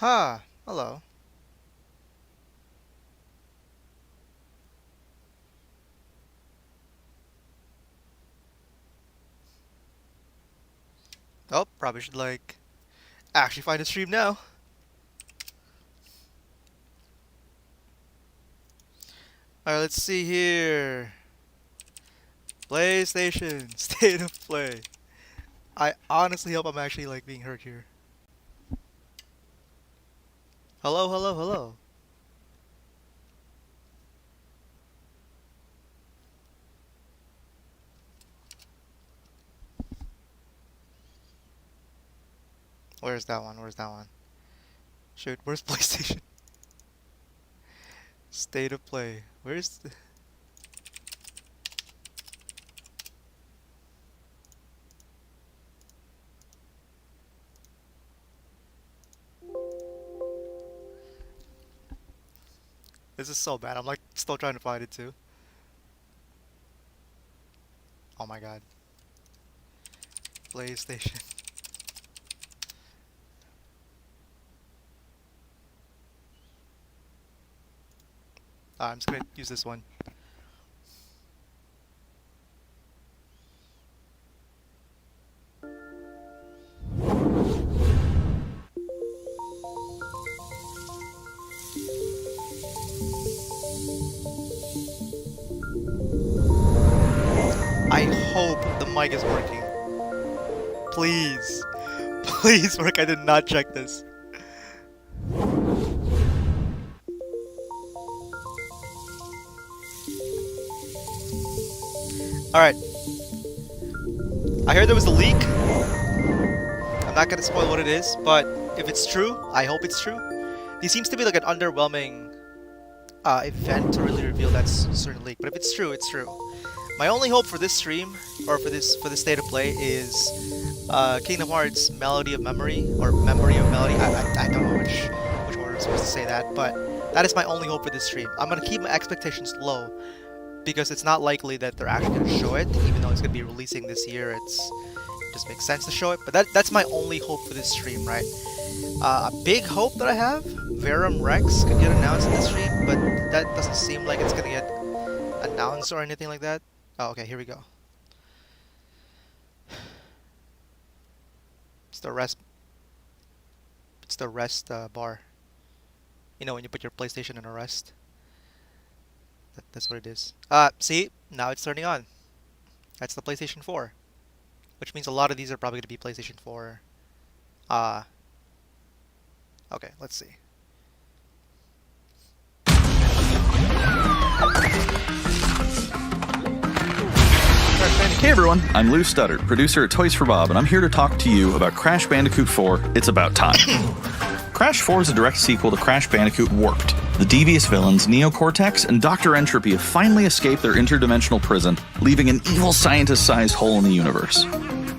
Ha! Hello. Oh, probably should like actually find a stream now. Alright, let's see here. PlayStation, State of Play. I honestly hope I'm actually like being heard here. Hello, hello, hello. Where's that one? Where's that one? Shoot, where's PlayStation? State of Play. Where's the... This is so bad. I'm like still trying to find it too. Oh my god. PlayStation. I'm just gonna use this one. I hope the mic is working. Please. Please work. I did not check this. Alright. I heard there was a leak. I'm not gonna spoil what it is, but if it's true, I hope it's true. This seems to be like an underwhelming event to really reveal that certain leak. But if it's true, it's true. My only hope for this stream, or for this state of play, is Kingdom Hearts Melody of Memory, or Memory of Melody. I don't know which order I'm supposed to say that, but that is my only hope for this stream. I'm gonna keep my expectations low, because it's not likely that they're actually gonna show it, even though it's gonna be releasing this year. It just makes sense to show it, but that's my only hope for this stream, right? A big hope that I have, Verum Rex could get announced in this stream, but that doesn't seem like it's gonna get announced or anything like that. Oh, okay, here we go. It's the rest. It's the rest bar. You know when you put your PlayStation in a rest. That's what it is. See, now it's turning on. That's the PlayStation 4, which means a lot of these are probably going to be PlayStation 4. Okay, let's see. Hey everyone, I'm Lou Studdard, producer at Toys for Bob, and I'm here to talk to you about Crash Bandicoot 4, It's About Time. Crash 4 is a direct sequel to Crash Bandicoot Warped. The devious villains, Neo Cortex and Dr. Entropy, have finally escaped their interdimensional prison, leaving an evil scientist-sized hole in the universe.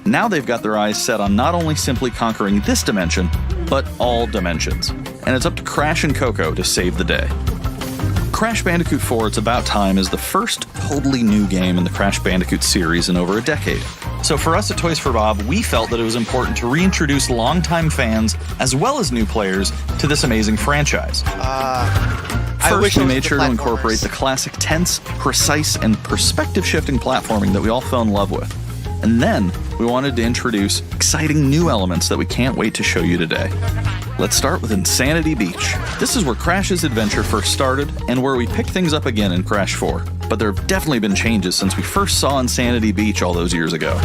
Now they've got their eyes set on not only simply conquering this dimension, but all dimensions. And it's up to Crash and Coco to save the day. Crash Bandicoot 4 It's About Time is the first totally new game in the Crash Bandicoot series in over a decade. So for us at Toys for Bob, we felt that it was important to reintroduce longtime fans, as well as new players, to this amazing franchise. First, we made sure to incorporate the classic tense, precise, and perspective-shifting platforming that we all fell in love with. And then, we wanted to introduce exciting new elements that we can't wait to show you today. Let's start with Insanity Beach. This is where Crash's adventure first started, and where we pick things up again in Crash 4. But there have definitely been changes since we first saw Insanity Beach all those years ago.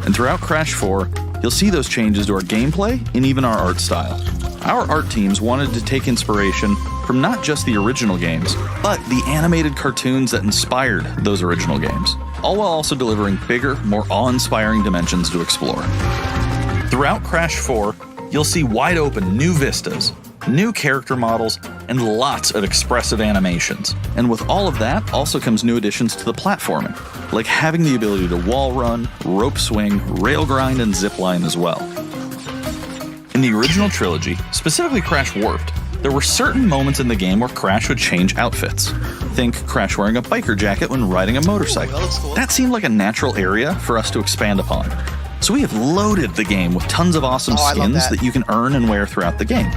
And throughout Crash 4, you'll see those changes to our gameplay and even our art style. Our art teams wanted to take inspiration from not just the original games, but the animated cartoons that inspired those original games, all while also delivering bigger, more awe-inspiring dimensions to explore. Throughout Crash 4, you'll see wide-open new vistas, new character models, and lots of expressive animations. And with all of that also comes new additions to the platforming, like having the ability to wall run, rope swing, rail grind, and zipline as well. In the original trilogy, specifically Crash Warped, there were certain moments in the game where Crash would change outfits. Think Crash wearing a biker jacket when riding a motorcycle. That seemed like a natural area for us to expand upon. So we have loaded the game with tons of awesome skins that you can earn and wear throughout the game.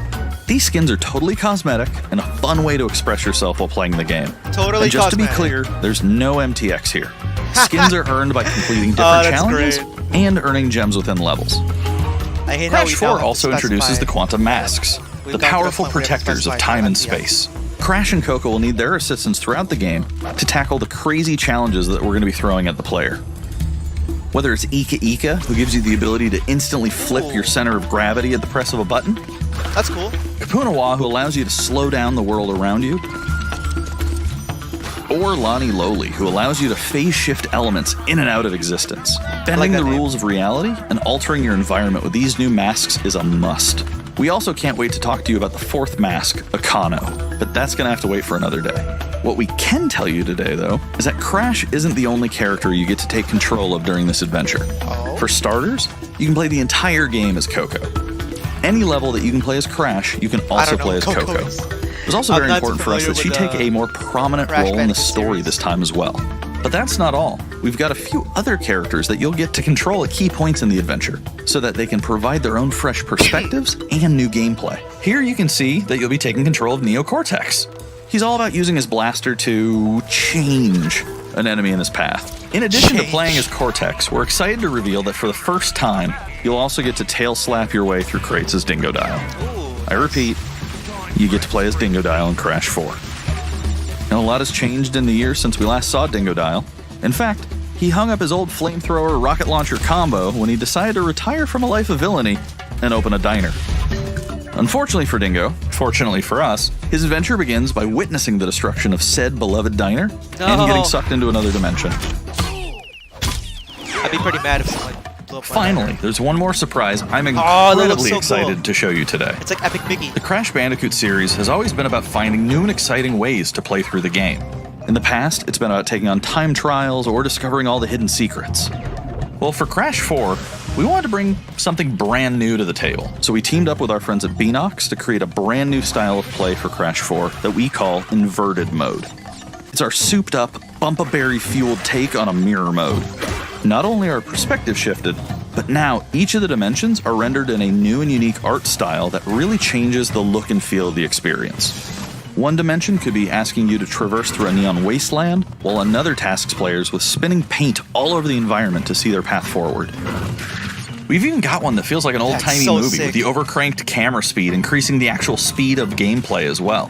These skins are totally cosmetic and a fun way to express yourself while playing the game. Totally and just cosmetic. to be clear, there's no MTX here. Skins are earned by completing Oh, different that's challenges great. and earning gems within levels. I hate how Crash we 4 now have to also introduces specify- the Quantum Masks, We've the gone to powerful point where we have to protectors of specify time and MTX. space. Crash and Coco will need their assistance throughout the game to tackle the crazy challenges that we're going to be throwing at the player. Whether it's Ika Ika, who gives you the ability to instantly flip your center of gravity at the press of a button, That's cool. Kapunawa, who allows you to slow down the world around you, or Lani Loli, who allows you to phase shift elements in and out of existence. Bending that the name. rules of reality and altering your environment with these new masks is a must. We also can't wait to talk to you about the fourth mask, Akano, but that's gonna have to wait for another day. What we can tell you today, though, is that Crash isn't the only character you get to take control of during this adventure. Oh. For starters, you can play the entire game as Coco. Any level that you can play as Crash, you can also don't know play as Coco Coco. is. It was also I'm very not important for us familiar that she with, take a more prominent Crash role in the Bandicoot story series. this time as well. But that's not all. We've got a few other characters that you'll get to control at key points in the adventure, so that they can provide their own fresh perspectives and new gameplay. Here you can see that you'll be taking control of Neo Cortex. He's all about using his blaster to change an enemy in his path. In addition to Change. playing as Cortex, we're excited to reveal that for the first time, you'll also get to tail slap your way through crates as Dingo Dial. Ooh. I repeat, you get to play as Dingo Dial in Crash 4. Now, a lot has changed in the years since we last saw Dingo Dial. In fact, he hung up his old flamethrower rocket launcher combo when he decided to retire from a life of villainy and open a diner. Unfortunately for Dingo, fortunately for us, his adventure begins by witnessing the destruction of said beloved diner and No. getting sucked into another dimension. I'd be pretty mad if someone blew up my Finally, diner. there's one more surprise I'm Oh, that looks incredibly so excited cool. to show you today. It's like Epic Mickey. The Crash Bandicoot series has always been about finding new and exciting ways to play through the game. In the past, it's been about taking on time trials or discovering all the hidden secrets. Well, for Crash 4, we wanted to bring something brand new to the table. So we teamed up with our friends at Beanox to create a brand new style of play for Crash 4 that we call Inverted Mode. It's our souped up, Bumpa-Berry fueled take on a mirror mode. Not only are perspective shifted, but now each of the dimensions are rendered in a new and unique art style that really changes the look and feel of the experience. One dimension could be asking you to traverse through a neon wasteland, while another tasks players with spinning paint all over the environment to see their path forward. We've even got one that feels like an That's old-timey so movie sick. with the overcranked camera speed increasing the actual speed of gameplay as well.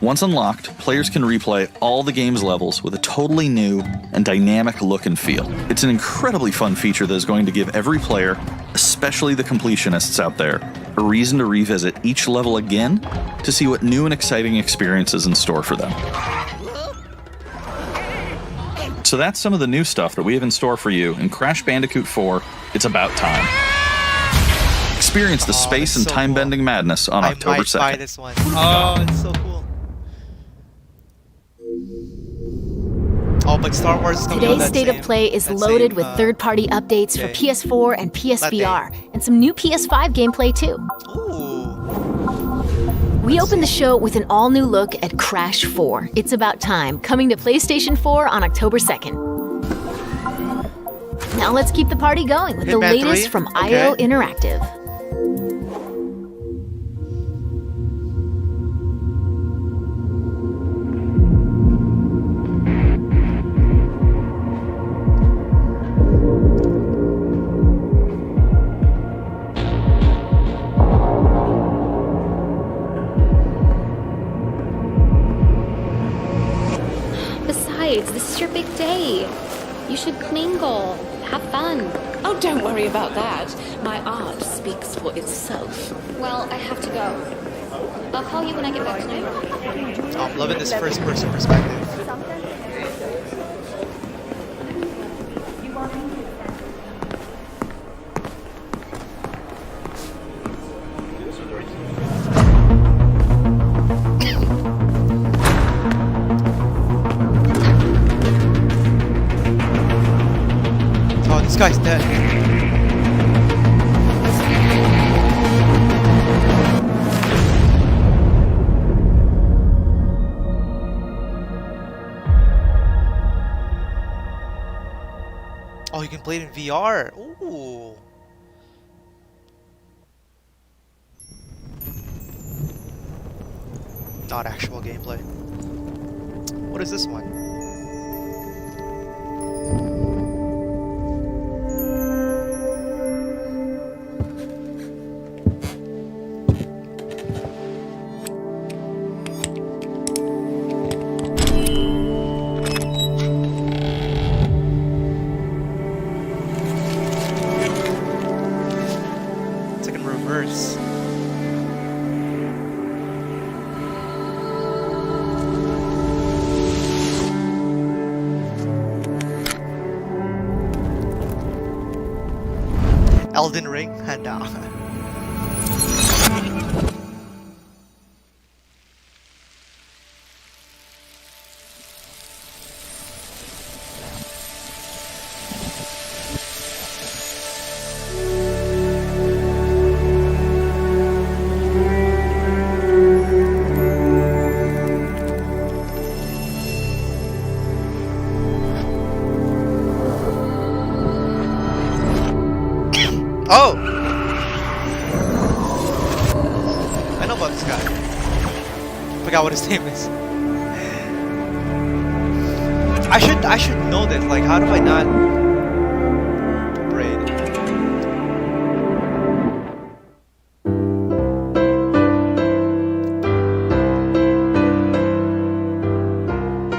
Once unlocked, players can replay all the game's levels with a totally new and dynamic look and feel. It's an incredibly fun feature that is going to give every player, especially the completionists out there, a reason to revisit each level again to see what new and exciting experiences in store for them. So that's some of the new stuff that we have in store for you in Crash Bandicoot 4, It's About Time. Experience the space and that's so time-bending madness on I October might 2nd. buy this one. Oh, it's so cool. Oh, but Star Wars is coming out Today's that State of same- Play is that loaded same, with third-party updates for day. PS4 and PSVR, and some new PS5 gameplay too. Ooh. We open the show with an all-new look at Crash 4, It's About Time, coming to PlayStation 4 on October 2nd. Now let's keep the party going with the Hitman 3? latest from Okay. IO Interactive. Besides, this is your big day. You should mingle, have fun. Oh, don't worry about that. My art speaks for itself. Well, I have to go. I'll call you when I get back to New York. Oh, I'm loving this first-person perspective. Oh, this guy's dead. Oh, you can play it in VR. Ooh. Not actual gameplay. What is this one? It's like in reverse. Elden Ring? No. Oh! I know about this guy. Forgot what his name is. I should know this. Like, how do I not braid?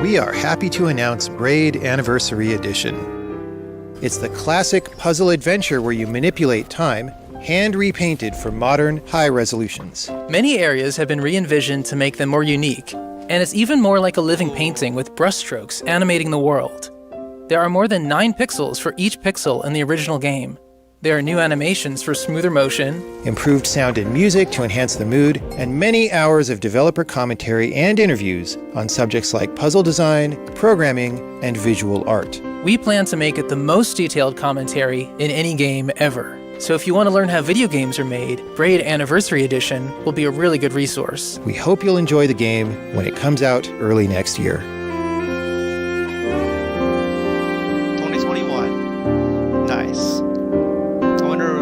We are happy to announce Braid Anniversary Edition. It's the classic puzzle adventure where you manipulate time, hand repainted for modern, high resolutions. Many areas have been re-envisioned to make them more unique, and it's even more like a living painting with brushstrokes animating the world. There are more than 9 pixels for each pixel in the original game. There are new animations for smoother motion, Improved sound and music to enhance the mood, and many hours of developer commentary and interviews on subjects like puzzle design, programming, and visual art. We plan to make it the most detailed commentary in any game ever. So if you want to learn how video games are made, Braid Anniversary Edition will be a really good resource. We hope you'll enjoy the game when it comes out early next year. 2021. Nice. I wonder.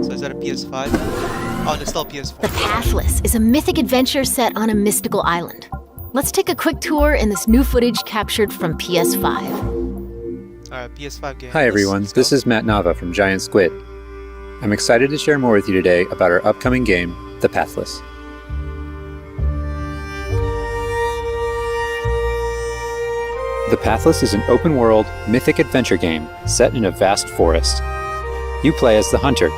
So is that a PS5? Oh, it's still PS4. The Pathless is a mythic adventure set on a mystical island. Let's take a quick tour in this new footage captured from PS5. Alright, PS5 game. Hi everyone, this is Matt Nava from Giant Squid. I'm excited to share more with you today about our upcoming game, The Pathless. The Pathless is an open-world, mythic adventure game set in a vast forest. You play as the Hunter.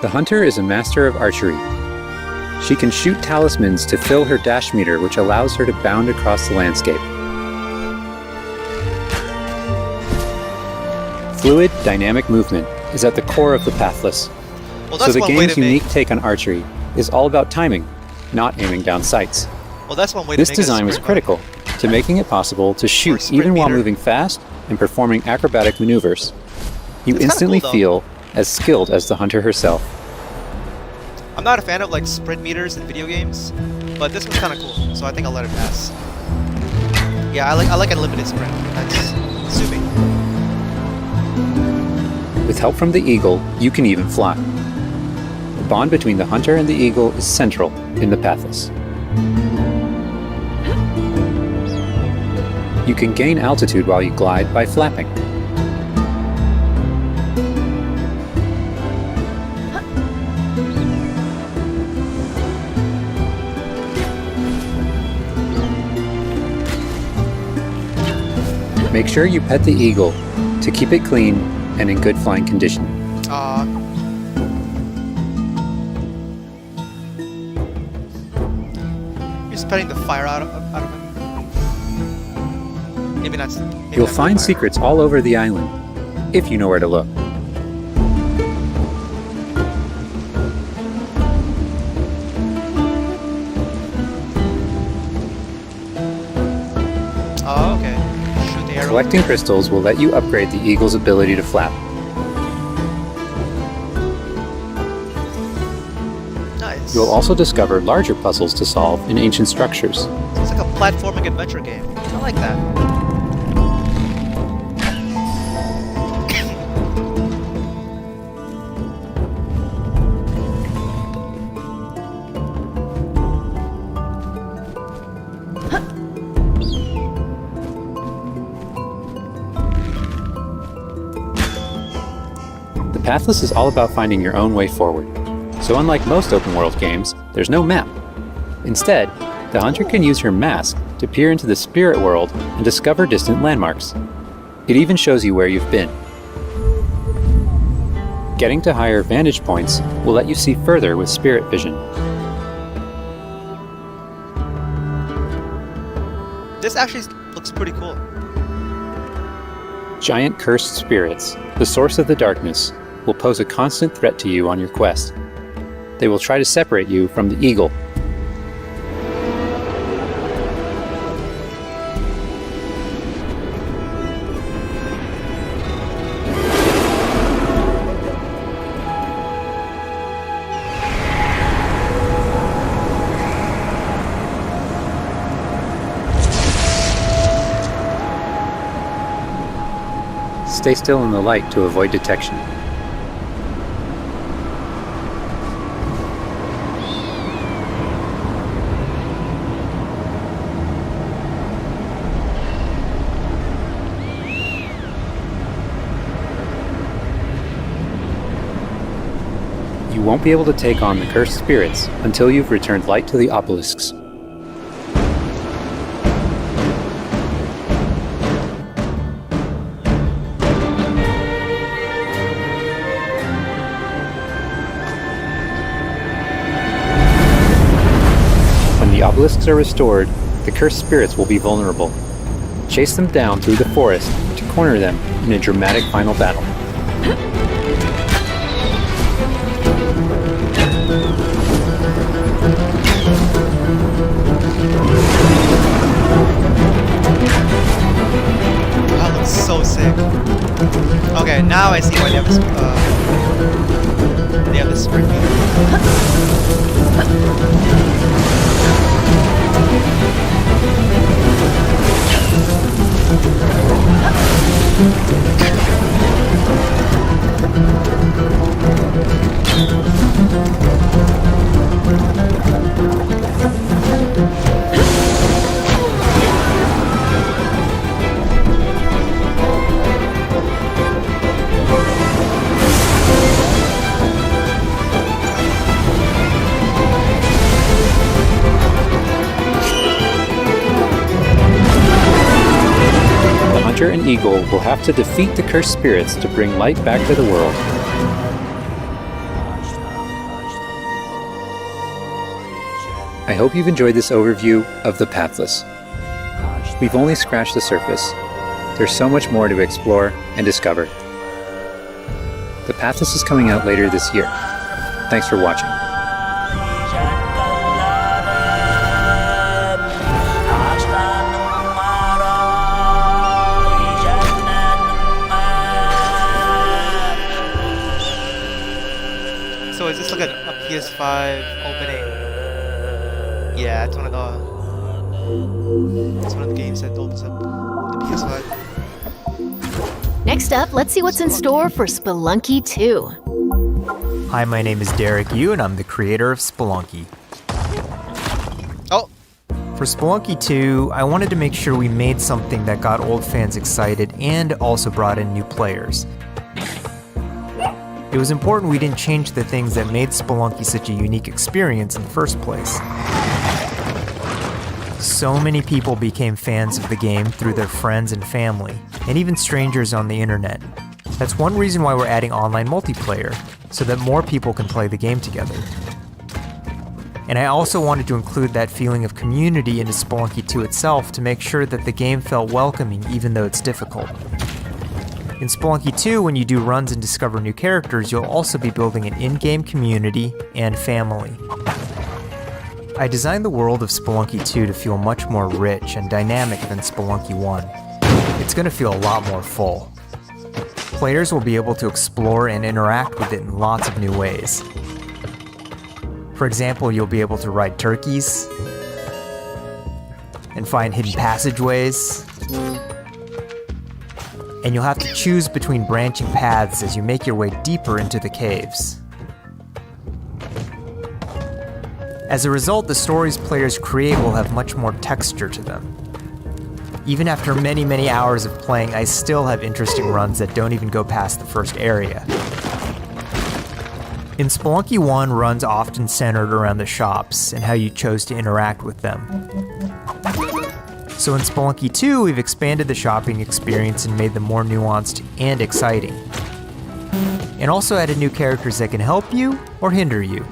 The Hunter is a master of archery. She can shoot talismans to fill her dash meter, which allows her to bound across the landscape. Fluid, dynamic movement is at the core of the Pathless. Well, So that's the one way game's to make. unique take on archery is all about timing, not aiming down sights. Well, that's one way to This make a design was sprint critical to making it possible to shoot sprint even while meter. moving fast and performing acrobatic maneuvers. You It's kinda instantly cool, though. feel as skilled as the Hunter herself. I'm not a fan of like sprint meters in video games, but this one's kind of cool, so I think I'll let it pass. Yeah, I like unlimited sprint. That's assuming. With help from the Eagle, you can even fly. The bond between the Hunter and the Eagle is central in the Pathless. You can gain altitude while you glide by flapping. Make sure you pet the Eagle to keep it clean and in good flying condition. You're spitting the fire out of him. Maybe not. Maybe You'll not find fire. secrets all over the island, if you know where to look. Oh, okay. Shoot the arrow. Collecting crystals will let you upgrade the Eagle's ability to flap. Nice. You'll also discover larger puzzles to solve in ancient structures. So it's like a platforming adventure game. I like that. The Pathless is all about finding your own way forward. So unlike most open world games, there's no map. Instead, the hunter can use her mask to peer into the spirit world and discover distant landmarks. It even shows you where you've been. Getting to higher vantage points will let you see further with spirit vision. This actually looks pretty cool. Giant cursed spirits, the source of the darkness, will pose a constant threat to you on your quest. They will try to separate you from the eagle. Stay still in the light to avoid detection. You won't be able to take on the cursed spirits until you've returned light to the obelisks. When the obelisks are restored, the cursed spirits will be vulnerable. Chase them down through the forest to corner them in a dramatic final battle. That looks so sick. Okay, now I see why they have this spring meter. The hunter and eagle will have to defeat the cursed spirits to bring light back to the world. I hope you've enjoyed this overview of The Pathless. We've only scratched the surface. There's so much more to explore and discover. The Pathless is coming out later this year. Thanks for watching. So is this like a PS5 opening? Yeah, it's one of the games that opens up the PS5. Next up, let's see what's in store for Spelunky 2. Hi, my name is Derek Yu, and I'm the creator of Spelunky. Oh, For Spelunky 2, I wanted to make sure we made something that got old fans excited and also brought in new players. It was important we didn't change the things that made Spelunky such a unique experience in the first place. So many people became fans of the game through their friends and family, and even strangers on the internet. That's one reason why we're adding online multiplayer, so that more people can play the game together. And I also wanted to include that feeling of community into Spelunky 2 itself to make sure that the game felt welcoming even though it's difficult. In Spelunky 2, when you do runs and discover new characters, you'll also be building an in-game community and family. I designed the world of Spelunky 2 to feel much more rich and dynamic than Spelunky 1. It's going to feel a lot more full. Players will be able to explore and interact with it in lots of new ways. For example, you'll be able to ride turkeys and find hidden passageways. And you'll have to choose between branching paths as you make your way deeper into the caves. As a result, the stories players create will have much more texture to them. Even after many hours of playing, I still have interesting runs that don't even go past the first area. In Spelunky 1, runs often centered around the shops and how you chose to interact with them. So in Spelunky 2, we've expanded the shopping experience and made them more nuanced and exciting. And also added new characters that can help you or hinder you.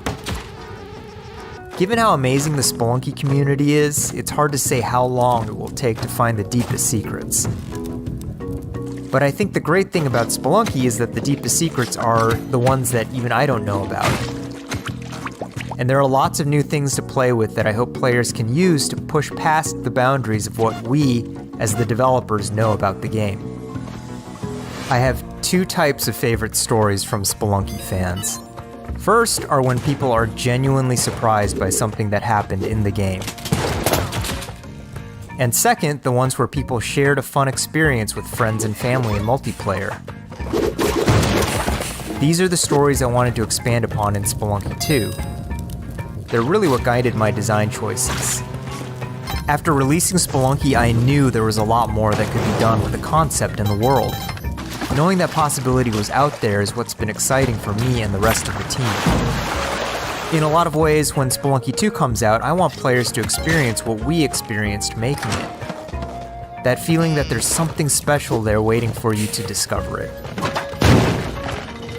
Given how amazing the Spelunky community is, it's hard to say how long it will take to find the deepest secrets. But I think the great thing about Spelunky is that the deepest secrets are the ones that even I don't know about. And there are lots of new things to play with that I hope players can use to push past the boundaries of what we, as the developers, know about the game. I have two types of favorite stories from Spelunky fans. First are when people are genuinely surprised by something that happened in the game. And second, the ones where people shared a fun experience with friends and family in multiplayer. These are the stories I wanted to expand upon in Spelunky 2. They're really what guided my design choices. After releasing Spelunky, I knew there was a lot more that could be done with the concept and the world. Knowing that possibility was out there is what's been exciting for me and the rest of the team. In a lot of ways, when Spelunky 2 comes out, I want players to experience what we experienced making it. That feeling that there's something special there waiting for you to discover it.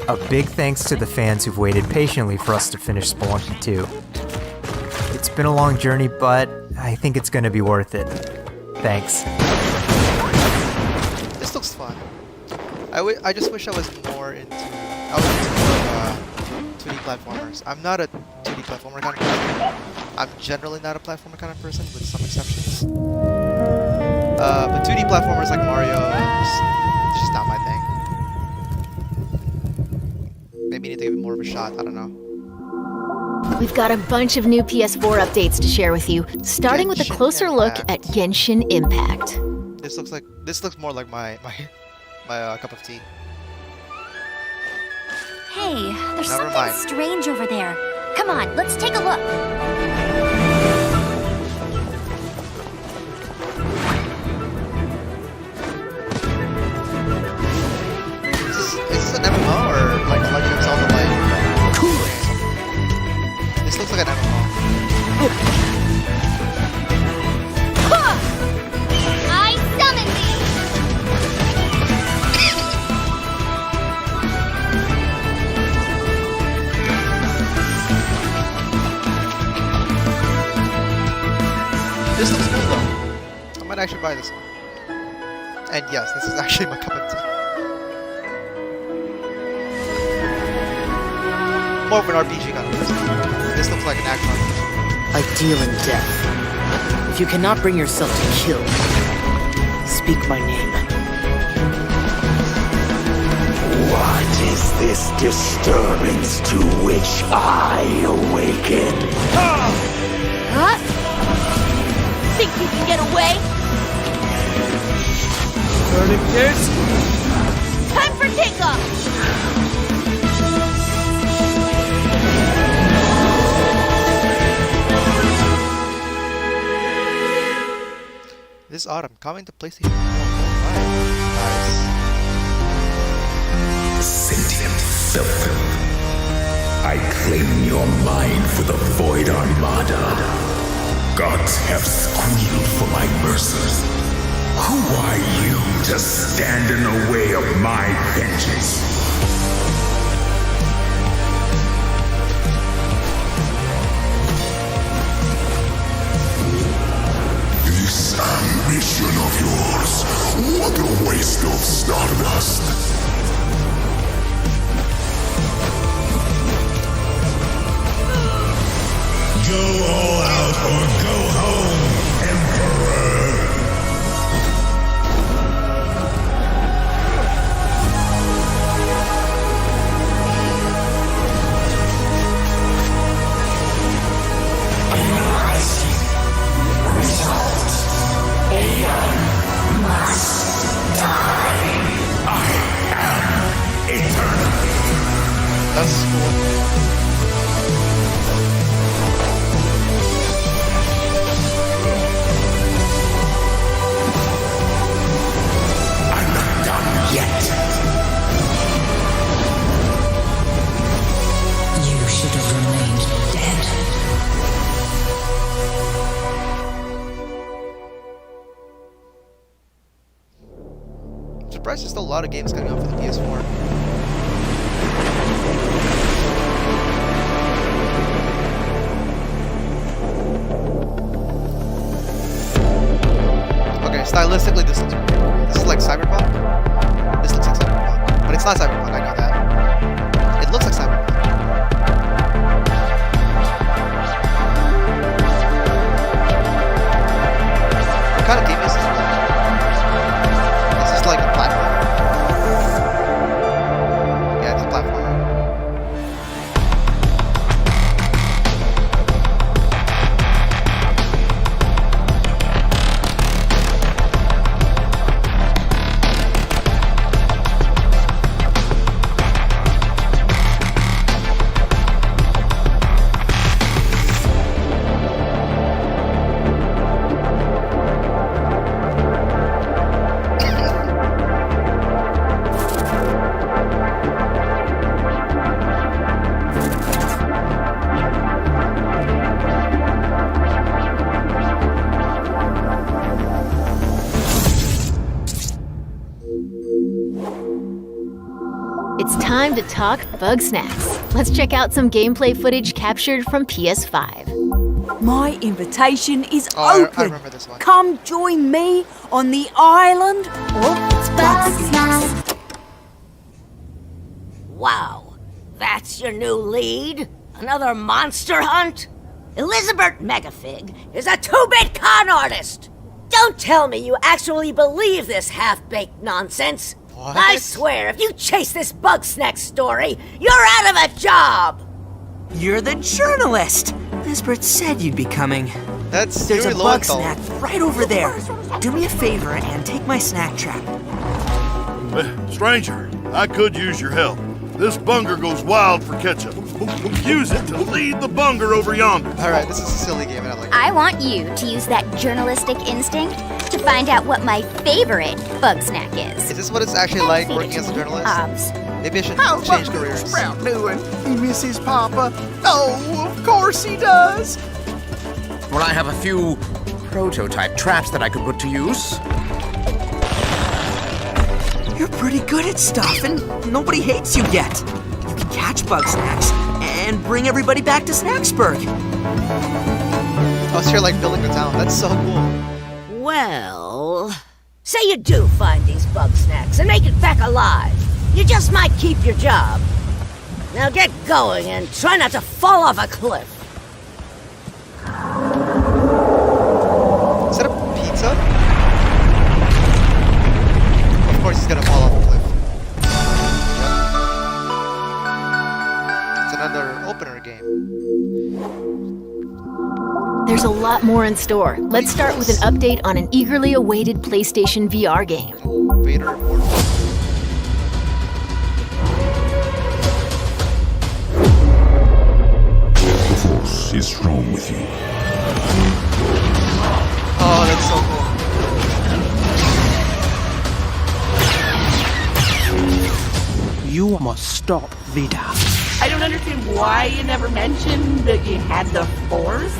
A big thanks to the fans who've waited patiently for us to finish Spelunky 2. It's been a long journey, but I think it's going to be worth it. Thanks. This looks fun. I just wish I was more into... I was into more 2D platformers. I'm not a 2D platformer kind of person. I'm generally not a platformer kind of person, with some exceptions. But 2D platformers like Mario, it's just not my thing. Maybe need to give it more of a shot, I don't know. We've got a bunch of new PS4 updates to share with you, starting with a closer look at Genshin Impact. This looks more like my cup of tea. Hey, there's Never something mind. strange over there. Come on, let's take a look. Is this an MMO or like a Legend of Zelda like? This looks like an MMO. I summon thee! This looks cool though. I might actually buy this one. And yes, this is actually my cup of tea. More of an RPG kind of person. This looks like an action RPG. I deal in death. If you cannot bring yourself to kill, speak my name. What is this disturbance to which I awaken? Huh? Think you can get away? Burning this? Time for takeoff! This autumn, coming to PlayStation 4. Nice. Sentient filth. I claim your mind for the Void Armada. Gods have squealed for my mercy. Who are you to stand in the way of my vengeance? This ambition of yours, what a waste of stardust. Go all out or go home, Emperor! Result. Aeon must die. I am eternal. That's cool. I'm not done yet. surprised there's still a lot of games coming out for the PS4. Okay, stylistically this looks pretty cool. This is like Cyberpunk? This looks like Cyberpunk. But it's not Cyberpunk, I know that. It looks like Cyberpunk. What kind of game is this? Is this like a platform? Yeah, it's a platformer. It's time to talk Bug Snacks. Let's check out some gameplay footage captured from PS5. My invitation is I open. remember this one. Come join me on the island of Bug Snacks. Wow, that's your new lead? Another monster hunt? Elizabeth Megafig is a 2-bit con artist! Don't tell me you actually believe this half-baked nonsense! What? I swear, if you chase this Bug Snack story, you're out of a job! You're the journalist! Lisbeth said you'd be coming. That's There's Yuri a bug Lowenthal. snack right over there. Do me a favor and take my snack trap. Stranger, I could use your help. This bunger goes wild for ketchup. Use it to lead the bunger over yonder. Alright, this is a silly game and I like it. I want you to use that journalistic instinct to find out what my favorite bug snack is. Is this what it's actually like working as a journalist? Maybe I should change careers. Sprout doing? He misses Papa. Oh, of course he does. Well, I have a few prototype traps that I could put to use. You're pretty good at stuff, and nobody hates you yet. You can catch bug snacks and bring everybody back to Snacksburg. Oh, so you're like building the town. That's so cool. Well, say you do find these Bug Snacks and make it back alive. You just might keep your job. Now get going and try not to fall off a cliff. Is that a pizza? Of course he's gonna fall off a cliff. Yep. It's another opener game. There's a lot more in store. Let's start with an update on an eagerly awaited PlayStation VR game. Vader Immortal. The Force is strong with you. Oh, that's so cool. You must stop Vida. I don't understand why you never mentioned that you had the Force.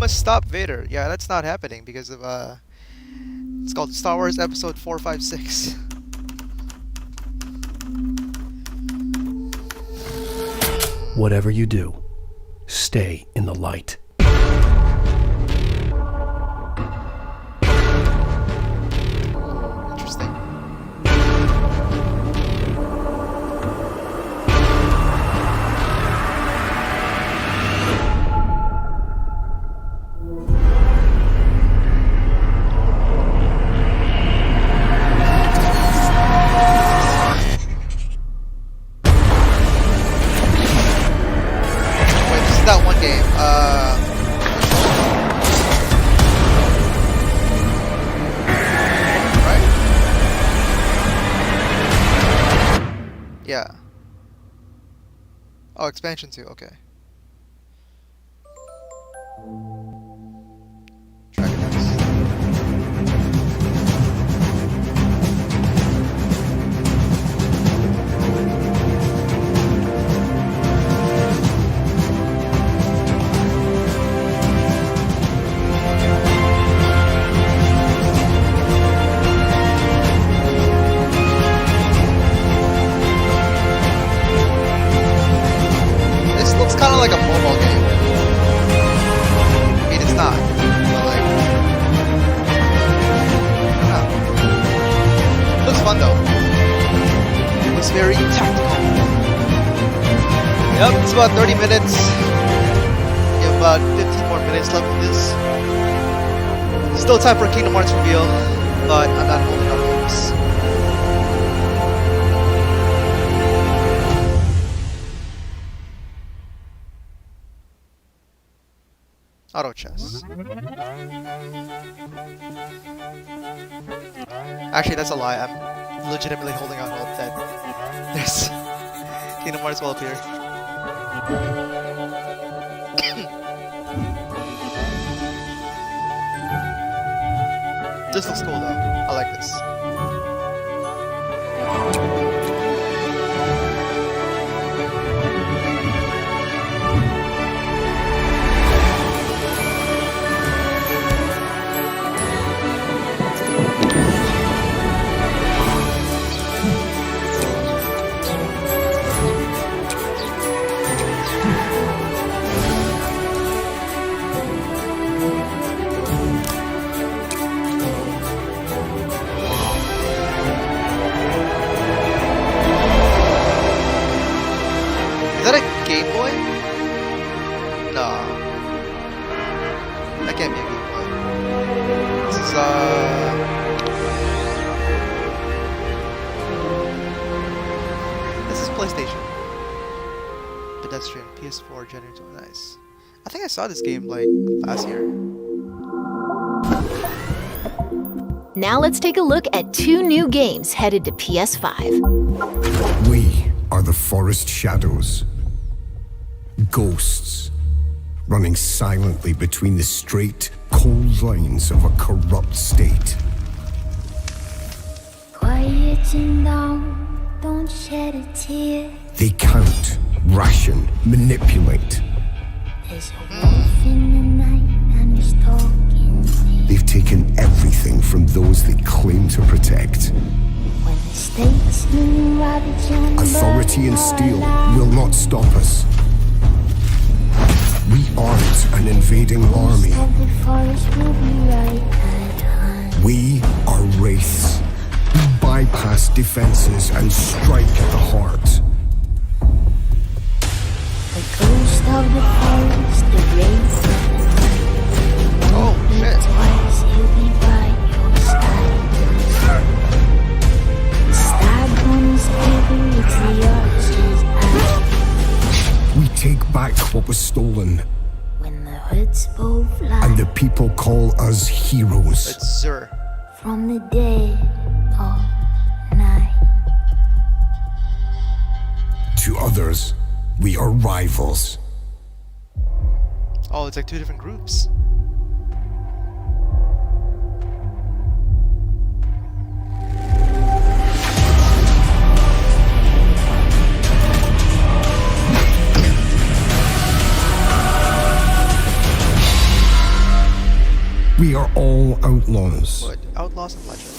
Stop Vader. Yeah, that's not happening because of it's called Star Wars Episode 456. Whatever you do, stay in the light. Interesting. That one game. Right? Yeah. Oh, expansion too. Okay. Dragon Knights. This looks kind of like a mobile game. I mean, it's not. But like, yeah. Looks fun though. It was very tactical. Yep, it's about 30 minutes. We have about 15 more minutes left of this. Still time for a Kingdom Hearts reveal, but I'm not holding out hopes. Auto chess. Actually, that's a lie. I'm legitimately holding out hope that there's Kingdom Hearts will appear. This looks cool though. I like this. Is that a Game Boy? No. That can't be a Game Boy. This is This is PlayStation. Pedestrian, PS4, generator. Nice. I think I saw this game like last year. Now let's take a look at 2 new games headed to PS5. We are the forest shadows. Ghosts, running silently between the straight, cold lines of a corrupt state. Quieting down, don't shed a tear. They count, ration, manipulate. There's a wolf in the night and he's talking. They've taken everything from those they claim to protect. When the state's new ravage and Authority and steel will not stop us. We aren't an invading army. of the forest will be right at hand. We are wraiths. We bypass defenses and strike at the heart. The ghost of the forest, the wraith of the night. Oh, shit. Twice he'll be by your side. The stab on his quiver, it's the archer's eye. We take back what was stolen, When the hoods both fly and the people call us heroes. It's Zur. from the dead of night. To others, we are rivals. Oh, it's like 2 different groups. We are all outlaws, What? Outlaws and Legends.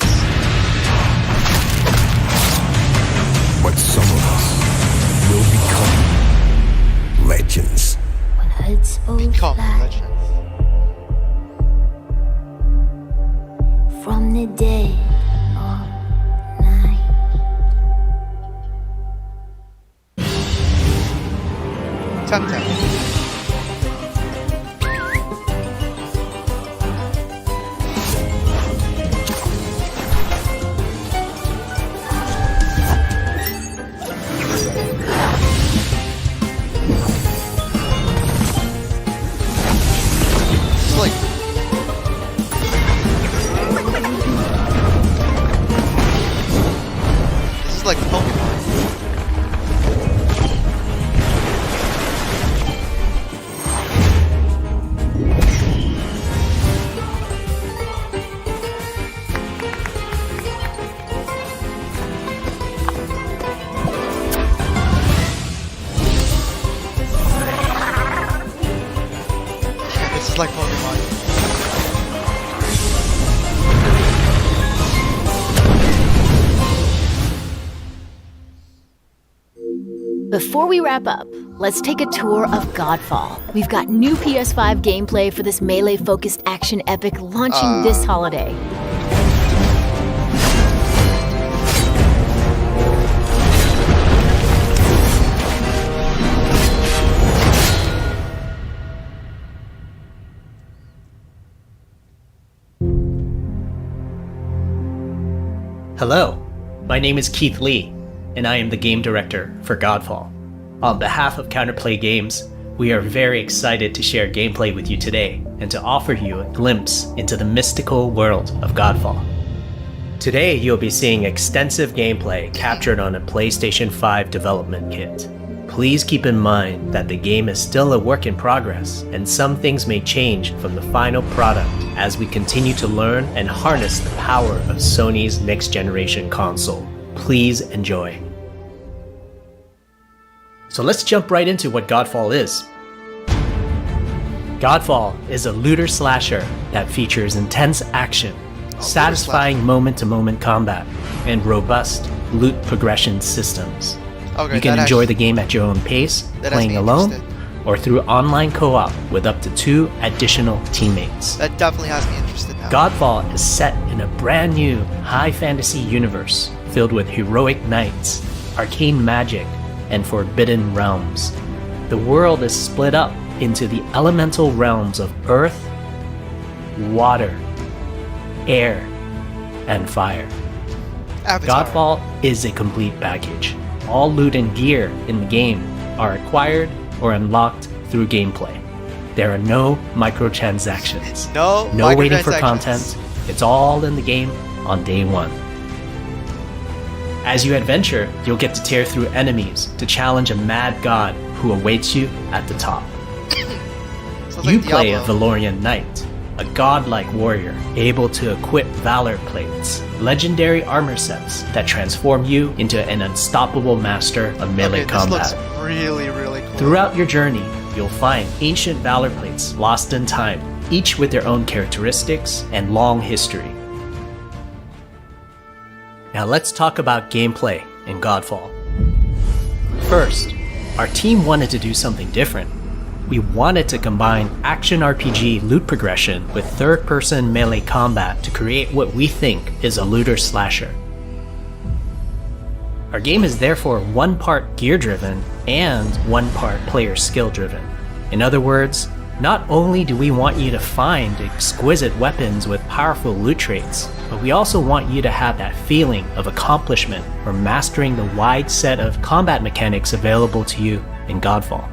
but some of us will become legends. When hoods both Become fly Legends. from the dead of night. Temtem. It's like this is like Pokemon. like Pokemon. Before we wrap up, let's take a tour of Godfall. We've got new PS5 gameplay for this melee-focused action epic launching this holiday. Hello, my name is Keith Lee, and I am the game director for Godfall. On behalf of Counterplay Games, we are very excited to share gameplay with you today and to offer you a glimpse into the mystical world of Godfall. Today, you'll be seeing extensive gameplay captured on a PlayStation 5 development kit. Please keep in mind that the game is still a work in progress, and some things may change from the final product as we continue to learn and harness the power of Sony's next-generation console. Please enjoy. So let's jump right into what Godfall is. Godfall is a looter slasher that features intense action, satisfying moment-to-moment combat, and robust loot progression systems. Okay, you can enjoy the game at your own pace, playing alone, or through online co-op with up to 2 additional teammates. That definitely has me interested now. Godfall is set in a brand new high fantasy universe filled with heroic knights, arcane magic, and forbidden realms. The world is split up into the elemental realms of earth, water, air, and fire. Avatar. Godfall is a complete package. All loot and gear in the game are acquired or unlocked through gameplay. There are no microtransactions. No waiting for content. It's all in the game on day one. As you adventure, you'll get to tear through enemies to challenge a mad god who awaits you at the top. You play a Valorian knight, a godlike warrior able to equip valor plates, legendary armor sets that transform you into an unstoppable master of melee combat. This looks really, really cool. Throughout your journey, you'll find ancient valor plates lost in time, each with their own characteristics and long history. Now let's talk about gameplay in Godfall. First, our team wanted to do something different. We wanted to combine action RPG loot progression with third-person melee combat to create what we think is a looter slasher. Our game is therefore one part gear-driven and one part player skill-driven. In other words, not only do we want you to find exquisite weapons with powerful loot traits, but we also want you to have that feeling of accomplishment or mastering the wide set of combat mechanics available to you in Godfall.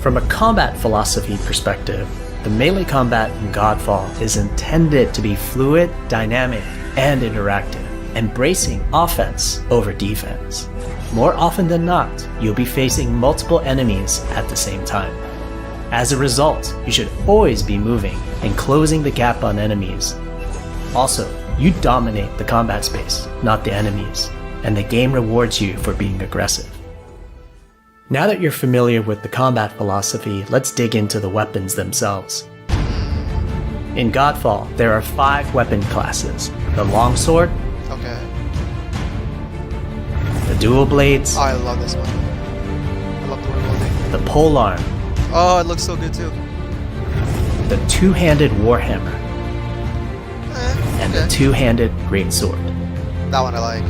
From a combat philosophy perspective, the melee combat in Godfall is intended to be fluid, dynamic, and interactive, embracing offense over defense. More often than not, you'll be facing multiple enemies at the same time. As a result, you should always be moving and closing the gap on enemies. Also, you dominate the combat space, not the enemies, and the game rewards you for being aggressive. Now that you're familiar with the combat philosophy, let's dig into the weapons themselves. In Godfall, there are 5 weapon classes: the longsword, the dual blades, I love this one. I love the reloading. the polearm, Oh, it looks so good too. the two-handed warhammer, and the two-handed greatsword. That one I like.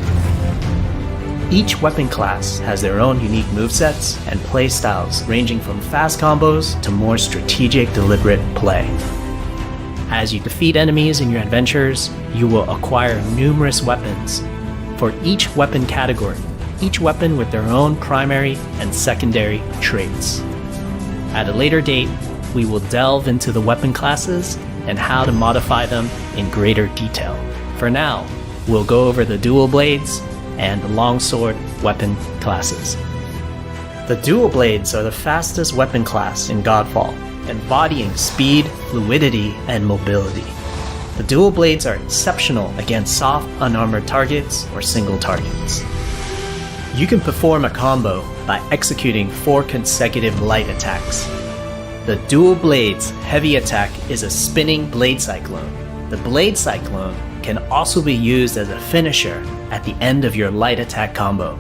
Each weapon class has their own unique movesets and playstyles, ranging from fast combos to more strategic, deliberate play. As you defeat enemies in your adventures, you will acquire numerous weapons. For each weapon category, each weapon with their own primary and secondary traits. At a later date, we will delve into the weapon classes and how to modify them in greater detail. For now, we'll go over the dual blades and the longsword weapon classes. The dual blades are the fastest weapon class in Godfall, embodying speed, fluidity, and mobility. The dual blades are exceptional against soft, unarmored targets or single targets. You can perform a combo by executing 4 consecutive light attacks. The Dual Blades Heavy Attack is a spinning Blade Cyclone. The Blade Cyclone can also be used as a finisher at the end of your light attack combo.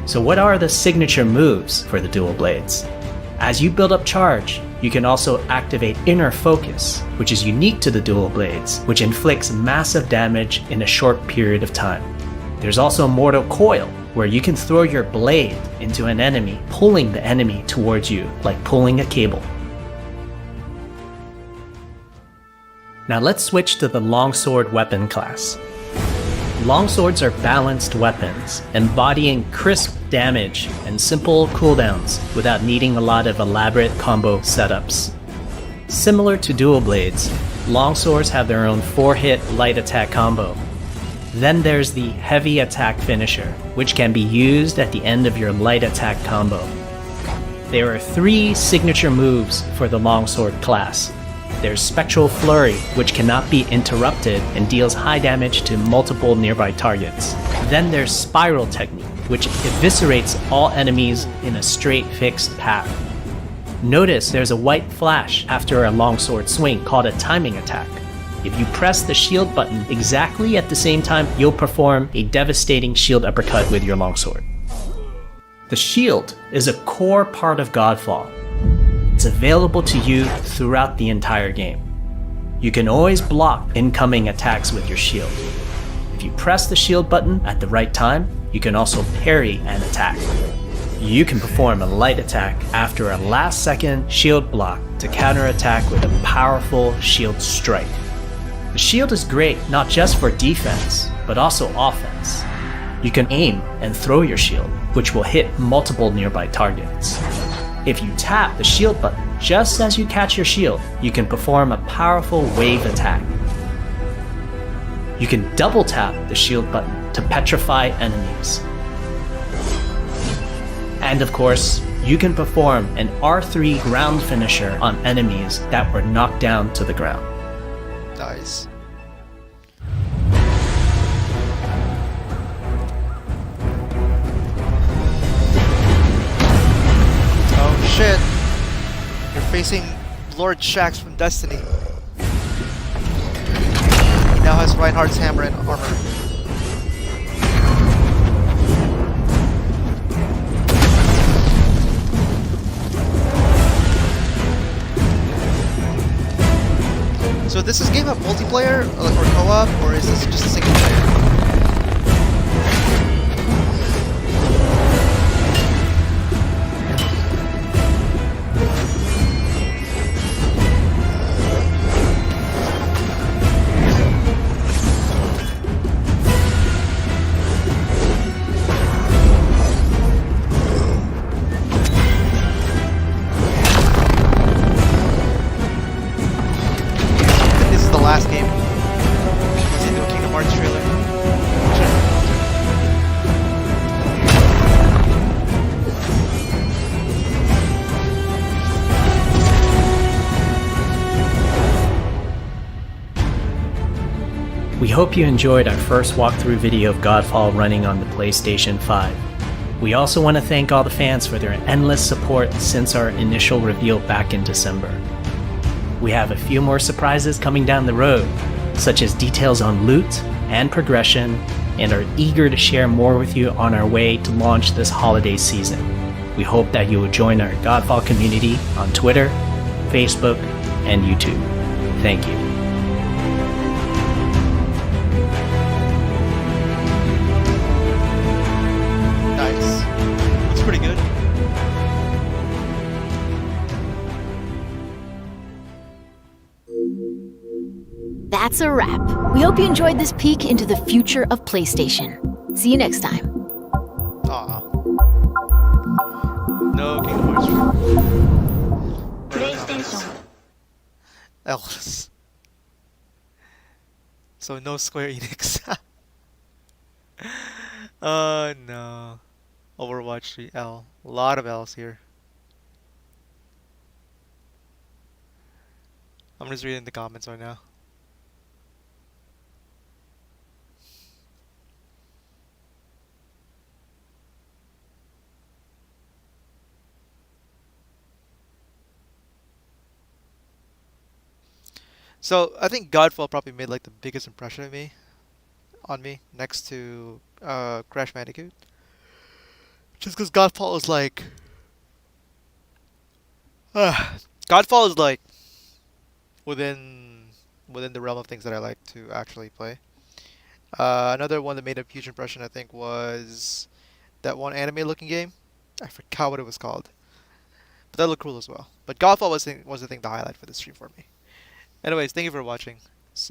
So what are the signature moves for the Dual Blades? As you build up charge, you can also activate Inner Focus, which is unique to the Dual Blades, which inflicts massive damage in a short period of time. There's also Mortal Coil, where you can throw your blade into an enemy, pulling the enemy towards you, like pulling a cable. Now let's switch to the Longsword weapon class. Longswords are balanced weapons, embodying crisp damage and simple cooldowns without needing a lot of elaborate combo setups. Similar to Dual Blades, longswords have their own 4-hit light attack combo. Then there's the heavy attack finisher, which can be used at the end of your light attack combo. There are 3 signature moves for the longsword class. There's Spectral Flurry, which cannot be interrupted and deals high damage to multiple nearby targets. Then there's Spiral Technique, which eviscerates all enemies in a straight fixed path. Notice there's a white flash after a longsword swing called a timing attack. If you press the shield button exactly at the same time, you'll perform a devastating shield uppercut with your longsword. The shield is a core part of Godfall. It's available to you throughout the entire game. You can always block incoming attacks with your shield. If you press the shield button at the right time, you can also parry an attack. You can perform a light attack after a last-second shield block to counterattack with a powerful shield strike. The shield is great not just for defense, but also offense. You can aim and throw your shield, which will hit multiple nearby targets. If you tap the shield button just as you catch your shield, you can perform a powerful wave attack. You can double tap the shield button to petrify enemies. And of course, you can perform an R3 ground finisher on enemies that were knocked down to the ground. Nice. Oh shit! You're facing Lord Shaxx from Destiny. He now has Reinhardt's hammer and armor. So does this game have multiplayer or co-op, or is this just a single player? Last game. It's into a Kingdom Hearts trailer. We hope you enjoyed our first walkthrough video of Godfall running on the PlayStation 5. We also want to thank all the fans for their endless support since our initial reveal back in December. We have a few more surprises coming down the road, such as details on loot and progression, and are eager to share more with you on our way to launch this holiday season. We hope that you will join our Godfall community on Twitter, Facebook, and YouTube. Thank you. Nice. Looks pretty good. That's a wrap. We hope you enjoyed this peek into the future of PlayStation. See you next time. Aw. No Kingdom Hearts. PlayStation. Else. So no Square Enix. Oh no. Overwatch 3 L. A lot of L's here. I'm just reading the comments right now. So I think Godfall probably made like the biggest impression on me, next to Crash Bandicoot. Just because Godfall is like, Godfall is like within the realm of things that I like to actually play. Another one that made a huge impression, I think, was that one anime-looking game. I forgot what it was called, but that looked cool as well. But Godfall was the thing to highlight for the stream for me. Anyways, thank you for watching.